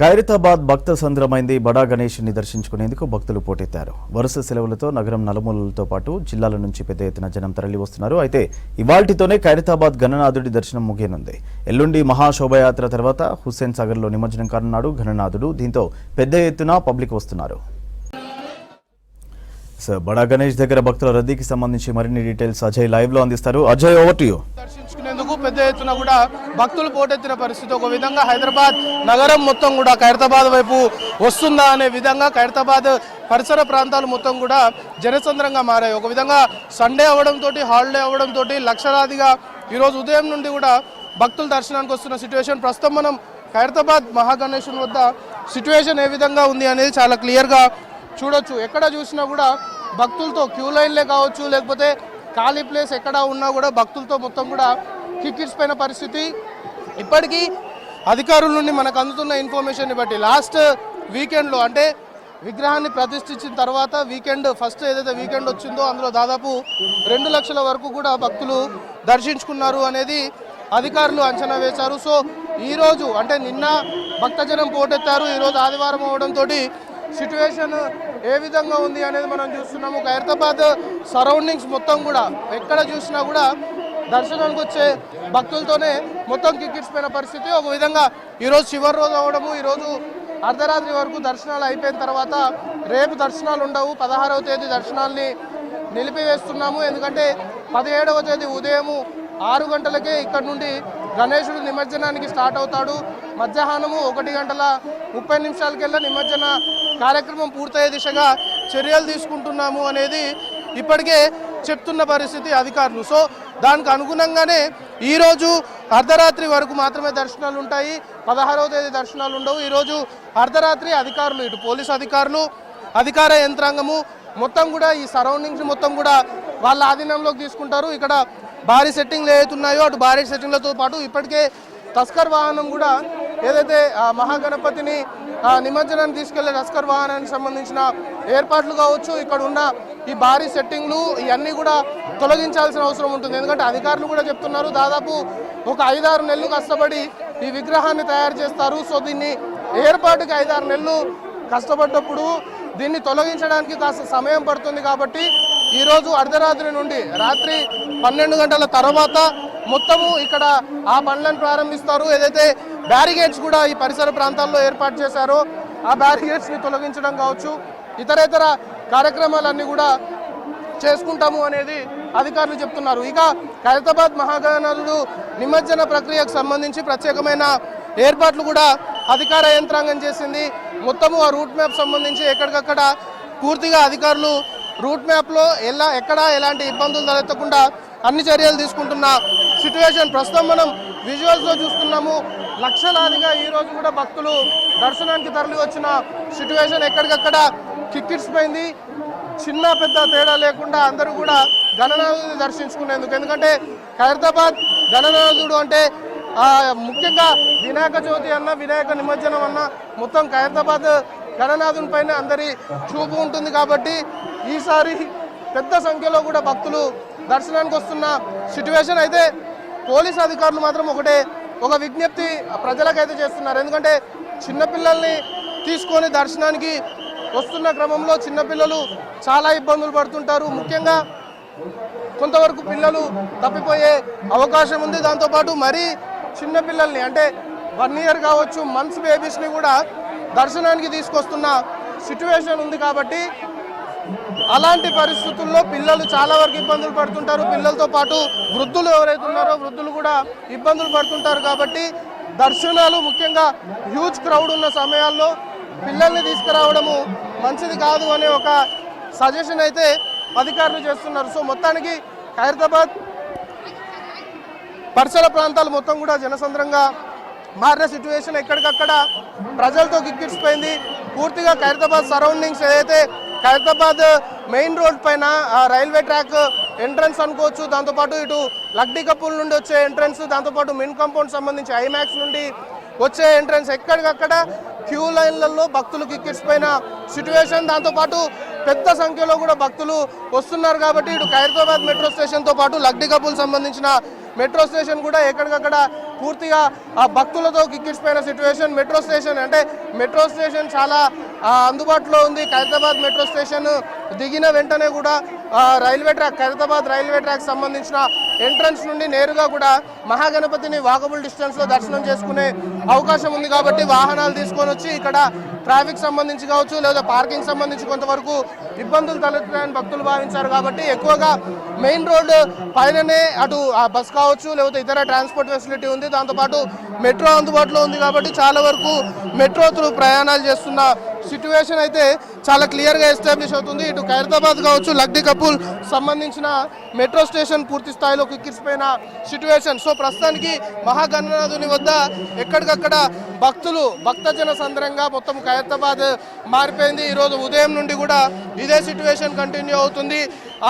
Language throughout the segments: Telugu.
ఖైరతాబాద్ భక్త సంద్రమైంది. బడా గణేష్ని దర్శించుకునేందుకు భక్తులు పోటెత్తారు. వరుస సెలవులతో నగరం నలుమూలలతో పాటు జిల్లాల నుంచి పెద్ద ఎత్తున జనం తరలి వస్తున్నారు. అయితే ఇవాల్టితోనే ఖైరతాబాద్ గణనాథుడి దర్శనం ముగియనుంది. ఎల్లుండి మహాశోభయాత్ర తర్వాత హుస్సేన్ సాగర్లో నిమజ్జనం కానున్నాడు గణనాథుడు. దీంతో పెద్ద ఎత్తున పబ్లిక్ వస్తున్నారు. బడా గణేష్ దగ్గర భక్తుల రద్దీకి సంబంధించి మరిన్ని డీటెయిల్స్ అజయ్ లైవ్ లో అందిస్తారు. Ajay, over to you. దర్శించుకునేందుకు పెద్ద ఎత్తున కూడా భక్తులు పోటెత్తిన పరిస్థితి. ఒక విధంగా హైదరాబాద్ నగరం మొత్తం కూడా ఖైరతాబాద్ వైపు వస్తుందా అనే విధంగా ఖైరతాబాద్ పరిసర ప్రాంతాలు మొత్తం కూడా జనసంద్రంగా మారాయి. ఒక విధంగా సండే అవడంతో, హాలిడే అవడంతో లక్షలాదిగా ఈరోజు ఉదయం నుండి కూడా భక్తులు దర్శనానికి వస్తున్న సిచ్యువేషన్. ప్రస్తుతం మనం ఖైరతాబాద్ మహాగణేశుని వద్ద సిచ్యువేషన్ ఏ విధంగా ఉంది అనేది చాలా క్లియర్గా చూడొచ్చు. ఎక్కడ చూసినా కూడా భక్తులతో క్యూ లైన్లే కావచ్చు, లేకపోతే ఖాళీ ప్లేస్ ఎక్కడ ఉన్నా కూడా భక్తులతో మొత్తం కూడా కిక్కిరిసిపోయిన పరిస్థితి. ఇప్పటికీ అధికారుల నుండి మనకు అందుతున్న ఇన్ఫర్మేషన్ని బట్టి లాస్ట్ వీకెండ్లో, అంటే విగ్రహాన్ని ప్రతిష్ఠించిన తర్వాత వీకెండ్ ఫస్ట్ ఏదైతే వీకెండ్ వచ్చిందో అందులో దాదాపు 2 లక్షల వరకు కూడా భక్తులు దర్శించుకున్నారు అనేది అధికారులు అంచనా వేశారు. సో ఈరోజు అంటే నిన్న భక్తజనం పోటెత్తారు. ఈరోజు ఆదివారం అవడంతో సిచ్యువేషన్ ఏ విధంగా ఉంది అనేది మనం చూస్తున్నాము. ఖైరతాబాద్ సరౌండింగ్స్ మొత్తం కూడా ఎక్కడ చూసినా కూడా దర్శనానికి వచ్చే భక్తులతోనే మొత్తం కిక్కిరిసిపోయిన పరిస్థితి. ఒక విధంగా ఈరోజు చివరి రోజు అవడము, ఈరోజు అర్ధరాత్రి వరకు దర్శనాలు అయిపోయిన తర్వాత రేపు దర్శనాలు ఉండవు. 16వ తేదీ దర్శనాల్ని నిలిపివేస్తున్నాము. ఎందుకంటే 17వ తేదీ ఉదయము 6 గంటలకే ఇక్కడ నుండి గణేశుడు నిమజ్జనానికి స్టార్ట్ అవుతాడు. మధ్యాహ్నము 1:30 నిమజ్జన కార్యక్రమం పూర్తయ్యే దిశగా చర్యలు తీసుకుంటున్నాము అనేది ఇప్పటికే చెప్తున్న పరిస్థితి అధికారులు. సో దానికి అనుగుణంగానే ఈరోజు అర్ధరాత్రి వరకు మాత్రమే దర్శనాలు ఉంటాయి. 16వ తేదీ దర్శనాలు ఉండవు. ఈరోజు అర్ధరాత్రి అధికారులు, ఇటు పోలీసు అధికారులు, అధికార యంత్రాంగము మొత్తం కూడా ఈ సరౌండింగ్స్ మొత్తం కూడా వాళ్ళ ఆధీనంలోకి తీసుకుంటారు. ఇక్కడ భారీ సెట్టింగ్లు ఏవైతున్నాయో అటు భారీ సెట్టింగ్లతో పాటు ఇప్పటికే తస్కర్ వాహనం కూడా ఏదైతే మహాగణపతిని నిమజ్జనాన్ని తీసుకెళ్లే తస్కర్ వాహనానికి సంబంధించిన ఏర్పాట్లు కావచ్చు, ఇక్కడ ఉన్న ఈ భారీ సెట్టింగ్లు ఇవన్నీ కూడా తొలగించాల్సిన అవసరం ఉంటుంది. ఎందుకంటే అధికారులు కూడా చెప్తున్నారు దాదాపు ఒక 5-6 నెలలు కష్టపడి ఈ విగ్రహాన్ని తయారు చేస్తారు. సో దీన్ని ఏర్పాటుకి 5-6 నెలలు కష్టపడ్డప్పుడు దీన్ని తొలగించడానికి కాస్త సమయం పడుతుంది. కాబట్టి ఈరోజు అర్ధరాత్రి నుండి రాత్రి 12 గంటల తర్వాత మొత్తము ఇక్కడ ఆ పనులను ప్రారంభిస్తారు. ఏదైతే బ్యారిగేడ్స్ కూడా ఈ పరిసర ప్రాంతాల్లో ఏర్పాటు చేశారో ఆ బ్యారిగేడ్స్ని తొలగించడం కావచ్చు, ఇతరేతర కార్యక్రమాలన్నీ కూడా చేసుకుంటాము అనేది అధికారులు చెప్తున్నారు. ఇక ఖైరతాబాద్ మహాగణనాథుడు నిమజ్జన ప్రక్రియకు సంబంధించి ప్రత్యేకమైన ఏర్పాట్లు కూడా అధికార యంత్రాంగం చేసింది. మొత్తము ఆ రూట్ మ్యాప్ సంబంధించి ఎక్కడికక్కడ పూర్తిగా అధికారులు రూట్ మ్యాప్లో ఎక్కడ ఎలాంటి ఇబ్బందులు తలెత్తకుండా అన్ని చర్యలు తీసుకుంటున్న సిచ్యువేషన్. ప్రస్తుతం మనం విజువల్స్లో చూస్తున్నాము. లక్షలాదిగా ఈరోజు కూడా భక్తులు దర్శనానికి తరలి వచ్చిన సిచ్యువేషన్. ఎక్కడికక్కడ కిక్కిరిసిపోయింది. చిన్న పెద్ద తేడా లేకుండా అందరూ కూడా గణనాథుడిని దర్శించుకునేందుకు. ఎందుకంటే ఖైరతాబాద్ గణనాథుడు అంటే ముఖ్యంగా వినాయక చవితి అన్న, వినాయక నిమజ్జనం అన్న మొత్తం ఖైరతాబాద్ గణనాథుని పైన అందరి చూపు ఉంటుంది. కాబట్టి ఈసారి పెద్ద సంఖ్యలో కూడా భక్తులు దర్శనానికి వస్తున్న సిచ్యువేషన్. అయితే పోలీస్ అధికారులు మాత్రం ఒక విజ్ఞప్తి ప్రజలకైతే చేస్తున్నారు. ఎందుకంటే చిన్నపిల్లల్ని తీసుకొని దర్శనానికి వస్తున్న క్రమంలో చిన్నపిల్లలు చాలా ఇబ్బందులు పడుతుంటారు. ముఖ్యంగా కొంతవరకు పిల్లలు తప్పిపోయే అవకాశం ఉంది. దాంతోపాటు మరీ చిన్నపిల్లల్ని అంటే 1 ఇయర్ కావచ్చు, మంత్స్ బేబీస్ని కూడా దర్శనానికి తీసుకొస్తున్న సిచ్యువేషన్ ఉంది. కాబట్టి అలాంటి పరిస్థితుల్లో పిల్లలు చాలా వరకు ఇబ్బందులు పడుతుంటారు. పిల్లలతో పాటు వృద్ధులు ఎవరైతే ఉన్నారో వృద్ధులు కూడా ఇబ్బందులు పడుతుంటారు. కాబట్టి దర్శనాలు ముఖ్యంగా హ్యూజ్ క్రౌడ్ ఉన్న సమయాల్లో పిల్లల్ని తీసుకురావడము మంచిది కాదు అనే ఒక సజెషన్ అయితే అధికారులు చేస్తున్నారు. సో మొత్తానికి ఖైరతాబాద్ పరిసర ప్రాంతాలు మొత్తం కూడా జనసంద్రంగా మారిన సిచ్యువేషన్. ఎక్కడికక్కడ ప్రజలతో కిక్కిరిసిపోయింది. పూర్తిగా ఖైరతాబాద్ సరౌండింగ్స్ ఏదైతే ఖైరతాబాద్ మెయిన్ రోడ్ పైన రైల్వే ట్రాక్ ఎంట్రన్స్ అనుకోవచ్చు, దాంతోపాటు ఇటు లక్డీకపూల్ నుండి వచ్చే ఎంట్రన్స్, దాంతోపాటు మిన్ కాంపౌండ్ సంబంధించి ఐమాక్స్ నుండి వచ్చే ఎంట్రన్స్, ఎక్కడికక్కడ క్యూ లైన్లలో భక్తులు కిక్కిరిసిపోయిన సిచ్యువేషన్. దాంతోపాటు పెద్ద సంఖ్యలో కూడా భక్తులు వస్తున్నారు. కాబట్టి ఇటు ఖైరతాబాద్ మెట్రో స్టేషన్తో పాటు లక్డీకపూల్ సంబంధించిన మెట్రో స్టేషన్ కూడా ఎక్కడికక్కడ పూర్తిగా ఆ భక్తులతో కిక్కిరిసిపోయిన సిచ్యువేషన్. మెట్రో స్టేషన్ చాలా అందుబాటులో ఉంది. ఖైరతాబాద్ మెట్రో స్టేషన్ దిగిన వెంటనే కూడా railway track, Khairatabad railway track సంబంధించిన ఎంట్రన్స్ నుండి నేరుగా కూడా మహాగణపతిని వాకబుల్ డిస్టెన్స్లో దర్శనం చేసుకునే అవకాశం ఉంది. కాబట్టి వాహనాలు తీసుకొని వచ్చి ఇక్కడ ట్రాఫిక్ సంబంధించి కావచ్చు లేదా పార్కింగ్ సంబంధించి కొంతవరకు ఇబ్బందులు తలెత్తాయని భక్తులు భావించారు. కాబట్టి ఎక్కువగా మెయిన్ రోడ్డు పైననే అటు బస్ కావచ్చు లేకపోతే ఇతర ట్రాన్స్పోర్ట్ ఫెసిలిటీ ఉంది. దాంతోపాటు మెట్రో అందుబాటులో ఉంది. కాబట్టి చాలా వరకు మెట్రో త్రూ ప్రయాణాలు చేస్తున్న సిచ్యువేషన్ అయితే చాలా క్లియర్గా ఎస్టాబ్లిష్ అవుతుంది. ఇటు ఖైరతాబాద్ కావచ్చు, లక్డీ కపూల్ సంబంధించిన మెట్రో స్టేషన్ పూర్తి స్థాయిలో కిక్కిరిసిపోయిన సిచ్యువేషన్. సో ప్రస్తుతానికి మహాగణనాథుని వద్ద ఎక్కడికక్కడ భక్తజన సంద్రంగా మొత్తం ఖైరతాబాద్ మారిపోయింది. ఈరోజు ఉదయం నుండి కూడా ఇదే సిచ్యువేషన్ కంటిన్యూ అవుతుంది.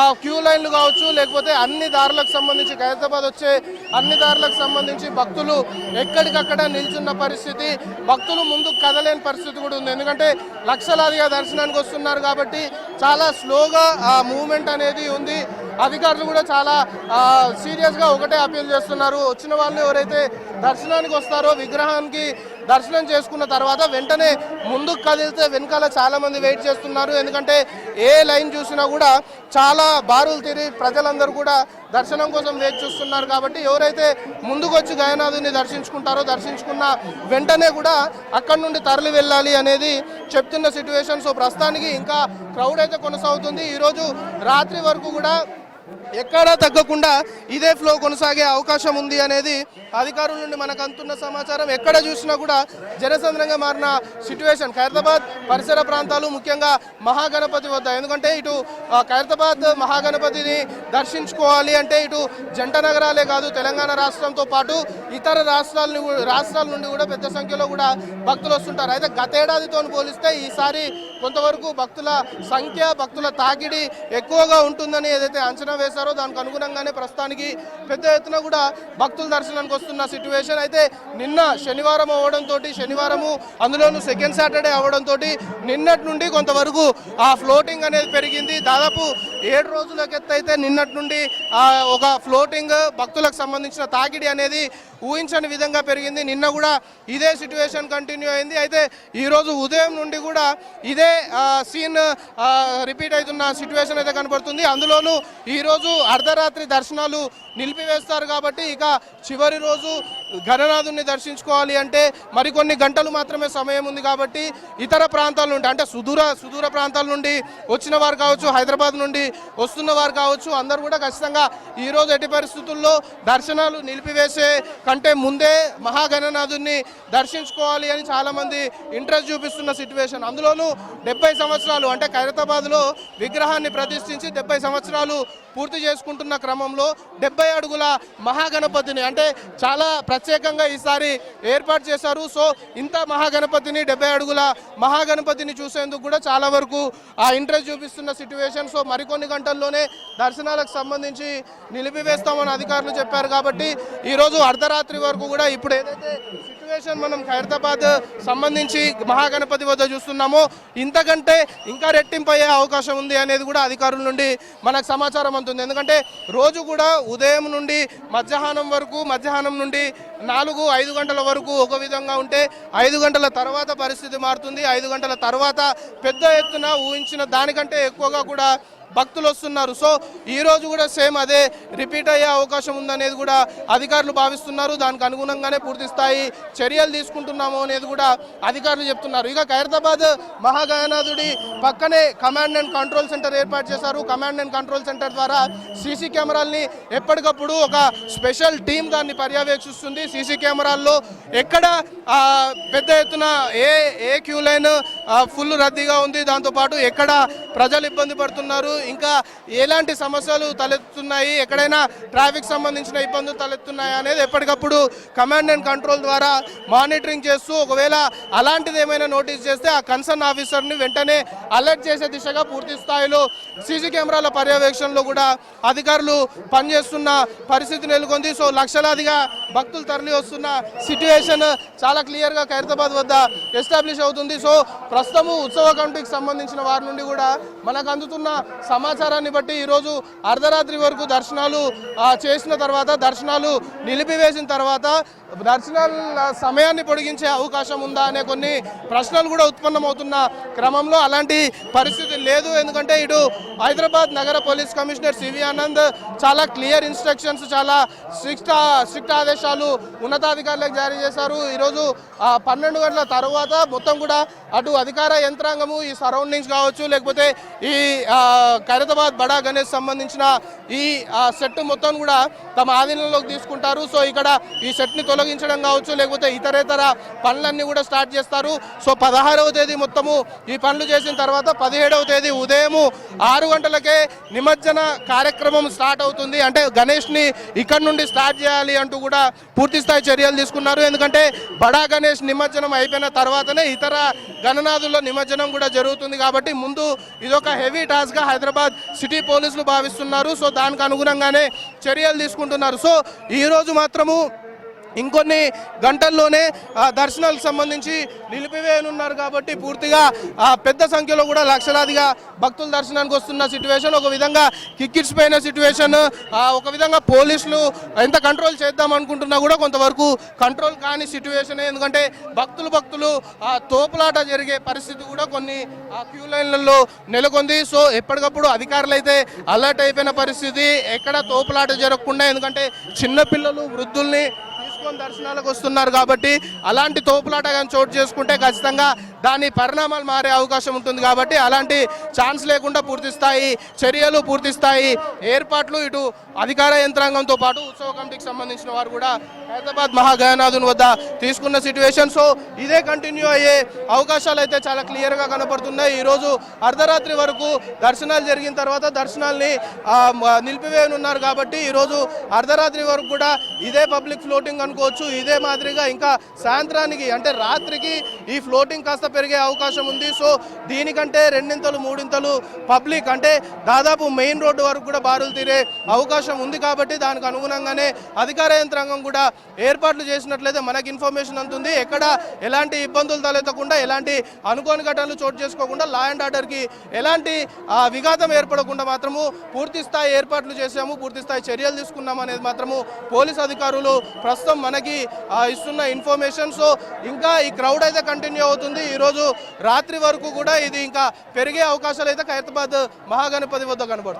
ఆ క్యూ లైన్లు కావచ్చు లేకపోతే అన్ని దారులకు సంబంధించి ఖైరతాబాద్ వచ్చే అన్ని దారులకు సంబంధించి భక్తులు ఎక్కడికక్కడ నిల్చున్న పరిస్థితి, భక్తులు ముందుకు కదలేని పరిస్థితి కూడా ఉంది. ఎందుకంటే లక్షలాదిగా దర్శనానికి వస్తున్నారు కాబట్టి చాలా స్లోగా ఆ మూవ్మెంట్ అనేది ఉంది. అధికారులు కూడా చాలా సీరియస్గా ఒకటే అపీల్ చేస్తున్నారు. వచ్చిన వాళ్ళు ఎవరైతే దర్శనానికి వస్తారో విగ్రహానికి దర్శనం చేసుకున్న తర్వాత వెంటనే ముందుకు కదిలితే వెనకాల చాలామంది వెయిట్ చేస్తున్నారు. ఎందుకంటే ఏ లైన్ చూసినా కూడా చాలా బారులు తిరిగి ప్రజలందరూ కూడా దర్శనం కోసం వేచి చూస్తున్నారు. కాబట్టి ఎవరైతే ముందుకు వచ్చి గణనాథుని దర్శించుకున్న వెంటనే కూడా అక్కడి నుండి తరలి వెళ్ళాలి అనేది చెప్తున్న సిచ్యువేషన్. సో ప్రస్తుతానికి ఇంకా క్రౌడ్ అయితే కొనసాగుతుంది. ఈరోజు రాత్రి వరకు కూడా ఎక్కడా తగ్గకుండా ఇదే ఫ్లో కొనసాగే అవకాశం ఉంది అనేది అధికారుల నుండి మనకు అందుతున్న సమాచారం. ఎక్కడ చూసినా కూడా జనసంద్రంగా మారిన సిచ్యువేషన్ ఖైరతాబాద్ పరిసర ప్రాంతాలు, ముఖ్యంగా మహాగణపతి వద్ద. ఎందుకంటే ఇటు ఖైరతాబాద్ మహాగణపతిని దర్శించుకోవాలి అంటే ఇటు జంట నగరాలే కాదు, తెలంగాణ రాష్ట్రంతో పాటు ఇతర రాష్ట్రాల నుండి కూడా పెద్ద సంఖ్యలో కూడా భక్తులు వస్తుంటారు. అయితే గతేడాదితో పోలిస్తే ఈసారి కొంతవరకు భక్తుల సంఖ్య, భక్తుల తాకిడి ఎక్కువగా ఉంటుందని ఏదైతే అంచనా వేశారో దానికి అనుగుణంగానే ప్రస్తుతానికి పెద్ద ఎత్తున కూడా భక్తుల దర్శనానికి వస్తున్న సిచ్యువేషన్. అయితే నిన్న శనివారం అవడంతో, శనివారము అందులోనూ సెకండ్ సాటర్డే అవడంతో నిన్నటి నుండి కొంతవరకు ఆ ఫ్లోటింగ్ అనేది పెరిగింది. దాదాపు 7 రోజులకెత్త అయితే నిన్నటి నుండి ఒక ఫ్లోటింగ్, భక్తులకు సంబంధించిన తాకిడి అనేది ఊహించని విధంగా పెరిగింది. నిన్న కూడా ఇదే సిచ్యువేషన్ కంటిన్యూ అయింది. అయితే ఈరోజు ఉదయం నుండి కూడా ఇదే సీన్ రిపీట్ అవుతున్న సిచ్యువేషన్ అయితే కనబడుతుంది. అందులోనూ ఈరోజు అర్ధరాత్రి దర్శనాలు నిలిపివేస్తారు కాబట్టి ఇక చివరి రోజు గణనాథుని దర్శించుకోవాలి అంటే మరికొన్ని గంటలు మాత్రమే సమయం ఉంది. కాబట్టి ఇతర ప్రాంతాల నుండి అంటే సుదూర ప్రాంతాల నుండి వచ్చిన వారు కావచ్చు, హైదరాబాద్ నుండి వస్తున్న వారు కావచ్చు, అందరూ కూడా ఖచ్చితంగా ఈరోజు ఎట్టి పరిస్థితుల్లో దర్శనాలు నిలిపివేసే కంటే ముందే మహాగణనాథుని దర్శించుకోవాలి అని చాలామంది ఇంట్రెస్ట్ చూపిస్తున్న సిచ్యువేషన్. అందులోనూ 70 సంవత్సరాలు అంటే ఖైరతాబాద్లో విగ్రహాన్ని ప్రతిష్ఠించి 70 సంవత్సరాలు పూర్తి చేసుకుంటున్న క్రమంలో 70 అడుగుల మహాగణపతిని అంటే చాలా ప్రత్యేకంగా ఈసారి ఏర్పాటు చేశారు. సో ఇంత మహాగణపతిని 70 అడుగుల మహాగణపతిని చూసేందుకు కూడా చాలా వరకు ఆ ఇంట్రెస్ట్ చూపిస్తున్న సిచ్యువేషన్. సో మరికొన్ని గంటల్లోనే దర్శనాలకు సంబంధించి నిలిపివేస్తామని అధికారులు చెప్పారు. కాబట్టి ఈరోజు అర్ధరాత్రి వరకు కూడా ఇప్పుడు ఏదైతే సిచ్యువేషన్ మనం ఖైరతాబాద్ సంబంధించి మహాగణపతి వద్ద చూస్తున్నామో ఇంతకంటే ఇంకా రెట్టింపు అయ్యే అవకాశం ఉంది అనేది కూడా అధికారుల నుండి మనకు సమాచారం అందుతుంది. ఎందుకంటే రోజు కూడా ఉదయం నుండి మధ్యాహ్నం నుండి 4-5 గంటల వరకు ఒక విధంగా ఉంటే 5 గంటల తర్వాత పరిస్థితి మారుతుంది. 5 గంటల తర్వాత పెద్ద ఎత్తున ఊహించిన దానికంటే ఎక్కువగా కూడా భక్తులు వస్తున్నారు. సో ఈరోజు కూడా సేమ్ అదే రిపీట్ అయ్యే అవకాశం ఉందనేది కూడా అధికారులు భావిస్తున్నారు. దానికి అనుగుణంగానే పూర్తి స్థాయి చర్యలు తీసుకుంటున్నాము అనేది కూడా అధికారులు చెప్తున్నారు. ఇక ఖైరతాబాద్ మహాగణనాథుడి పక్కనే కమాండ్ అండ్ కంట్రోల్ సెంటర్ ఏర్పాటు చేశారు. కమాండ్ అండ్ కంట్రోల్ సెంటర్ ద్వారా సీసీ కెమెరాల్ని ఎప్పటికప్పుడు ఒక స్పెషల్ టీం దాన్ని పర్యవేక్షిస్తుంది. సీసీ కెమెరాల్లో ఎక్కడ పెద్ద ఎత్తున ఏ క్యూ లైన్ ఫుల్ రద్దీగా ఉంది, దాంతోపాటు ఎక్కడ ప్రజలు ఇబ్బంది పడుతున్నారు, ఇంకా ఎలాంటి సమస్యలు తలెత్తుతున్నాయి, ఎక్కడైనా ట్రాఫిక్ సంబంధించిన ఇబ్బందులు తలెత్తున్నాయి అనేది ఎప్పటికప్పుడు కమాండ్ అండ్ కంట్రోల్ ద్వారా మానిటరింగ్ చేస్తూ ఒకవేళ అలాంటిది ఏమైనా నోటీస్ చేస్తే ఆ కన్సర్న్ ఆఫీసర్ని వెంటనే అలర్ట్ చేసే దిశగా పూర్తి స్థాయిలో సీసీ కెమెరాల పర్యవేక్షణలో కూడా అధికారులు పనిచేస్తున్న పరిస్థితి నెలకొంది. సో లక్షలాదిగా భక్తులు తరలి వస్తున్న సిచ్యువేషన్ చాలా క్లియర్గా ఖైరతాబాద్ వద్ద ఎస్టాబ్లిష్ అవుతుంది. సో ప్రస్తుతము ఉత్సవ కమిటీకి సంబంధించిన వారి నుండి కూడా మనకు అందుతున్న సమాచారాన్ని బట్టి ఈరోజు అర్ధరాత్రి వరకు దర్శనాలు చేసిన తర్వాత దర్శనాలు నిలిపివేసిన తర్వాత దర్శనాల సమయాన్ని పొడిగించే అవకాశం ఉందా అనే కొన్ని ప్రశ్నలు కూడా ఉత్పన్నమవుతున్న క్రమంలో అలాంటి పరిస్థితి లేదు. ఎందుకంటే ఇటు హైదరాబాద్ నగర పోలీస్ కమిషనర్ సివి ఆనంద్ చాలా క్లియర్ ఇన్స్ట్రక్షన్స్, చాలా స్ట్రిక్ట్ ఆదేశాలు ఉన్నతాధికారులకు జారీ చేశారు. ఈరోజు 12 గంటల తర్వాత మొత్తం కూడా అటు అధికార యంత్రాంగము ఈ సరౌండింగ్స్ కావచ్చు, లేకపోతే ఈ ఖైరతాబాద్ బడా గణేష్ సంబంధించిన ఈ సెట్ మొత్తం కూడా తమ ఆధీనంలోకి తీసుకుంటారు. సో ఇక్కడ ఈ సెట్ని తొలగించడం కావచ్చు, లేకపోతే ఇతరేతర పనులన్నీ కూడా స్టార్ట్ చేస్తారు. సో 16వ తేదీ మొత్తము ఈ పనులు చేసిన తర్వాత 17వ తేదీ ఉదయం 6 గంటలకే నిమజ్జన కార్యక్రమం స్టార్ట్ అవుతుంది. అంటే గణేష్ని ఇక్కడ నుండి స్టార్ట్ చేయాలి అంటూ కూడా పూర్తిస్థాయి చర్యలు తీసుకున్నారు. ఎందుకంటే బడా గణేష్ నిమజ్జనం అయిపోయిన తర్వాతనే ఇతర గణనాథుల్లో నిమజ్జనం కూడా జరుగుతుంది. కాబట్టి ముందు ఇదొక హెవీ టాస్క్గా హైదరాబాద్ సిటీ పోలీసులు భావిస్తున్నారు. సో దానికి అనుగుణంగానే చర్యలు తీసుకుంటున్నారు. సో ఈరోజు మాత్రము ఇంకొన్ని గంటల్లోనే దర్శనాలకు సంబంధించి నిలిపివేయనున్నారు. కాబట్టి పూర్తిగా పెద్ద సంఖ్యలో కూడా లక్షలాదిగా భక్తులు దర్శనానికి వస్తున్న సిచ్యువేషన్, ఒక విధంగా కిక్కిడ్చిపోయిన సిచ్యువేషన్, ఒక విధంగా పోలీసులు ఎంత కంట్రోల్ చేద్దాం అనుకుంటున్నా కూడా కొంతవరకు కంట్రోల్ కాని సిచ్యువేషన్. ఎందుకంటే భక్తులు తోపులాట జరిగే పరిస్థితి కూడా కొన్ని క్యూ లైన్లలో నెలకొంది. సో ఎప్పటికప్పుడు అధికారులు అయితే అలర్ట్ అయిపోయిన పరిస్థితి, ఎక్కడ తోపులాట జరగకుండా, ఎందుకంటే చిన్నపిల్లలు వృద్ధుల్ని దర్శనాలకు వస్తున్నారు కాబట్టి అలాంటి తోపులాట కానీ చోటు చేసుకుంటే ఖచ్చితంగా దాని పరిణామాలు మారే అవకాశం ఉంటుంది. కాబట్టి అలాంటి ఛాన్స్ లేకుండా పూర్తిస్థాయి చర్యలు, పూర్తిస్థాయి ఏర్పాట్లు ఇటు అధికార యంత్రాంగంతో పాటు ఉత్సవ కమిటీకి సంబంధించిన వారు కూడా హైదరాబాద్ మహాగణనాథుని వద్ద తీసుకున్న సిచ్యువేషన్. సో ఇదే కంటిన్యూ అయ్యే అవకాశాలు అయితే చాలా క్లియర్గా కనపడుతున్నాయి. ఈరోజు అర్ధరాత్రి వరకు దర్శనాలు జరిగిన తర్వాత దర్శనాల్ని నిలిపివేయనున్నారు. కాబట్టి ఈరోజు అర్ధరాత్రి వరకు కూడా ఇదే పబ్లిక్ ఫ్లోటింగ్ అనుకోవచ్చు. ఇదే మాదిరిగా ఇంకా సాయంత్రానికి అంటే రాత్రికి ఈ ఫ్లోటింగ్ కాస్త పెరిగే అవకాశం ఉంది. సో దీనికంటే 2 3 పబ్లిక్ అంటే దాదాపు మెయిన్ రోడ్డు వరకు కూడా బారులు తీరే అవకాశం ఉంది. కాబట్టి దానికి అనుగుణంగానే అధికార యంత్రాంగం కూడా ఏర్పాట్లు చేసినట్లయితే మనకి ఇన్ఫర్మేషన్ అందుతుంది. ఎక్కడ ఎలాంటి ఇబ్బందులు తలెత్తకుండా, ఎలాంటి అనుకోని ఘటనలు చోటు చేసుకోకుండా, లా అండ్ ఆర్డర్కి ఎలాంటి విఘాతం ఏర్పడకుండా మాత్రము పూర్తి స్థాయి ఏర్పాట్లు చేశాము, పూర్తి స్థాయి చర్యలు తీసుకున్నాం అనేది మాత్రము పోలీస్ అధికారులు ప్రస్తుతం మనకి ఇస్తున్న ఇన్ఫర్మేషన్. సో ఇంకా ఈ క్రౌడ్ అయితే కంటిన్యూ అవుతుంది. ఈరోజు రాత్రి వరకు కూడా ఇది ఇంకా పెరిగే అవకాశాలు అయితే ఖైరతాబాద్ మహాగణపతి వద్ద కనబడుతుంది.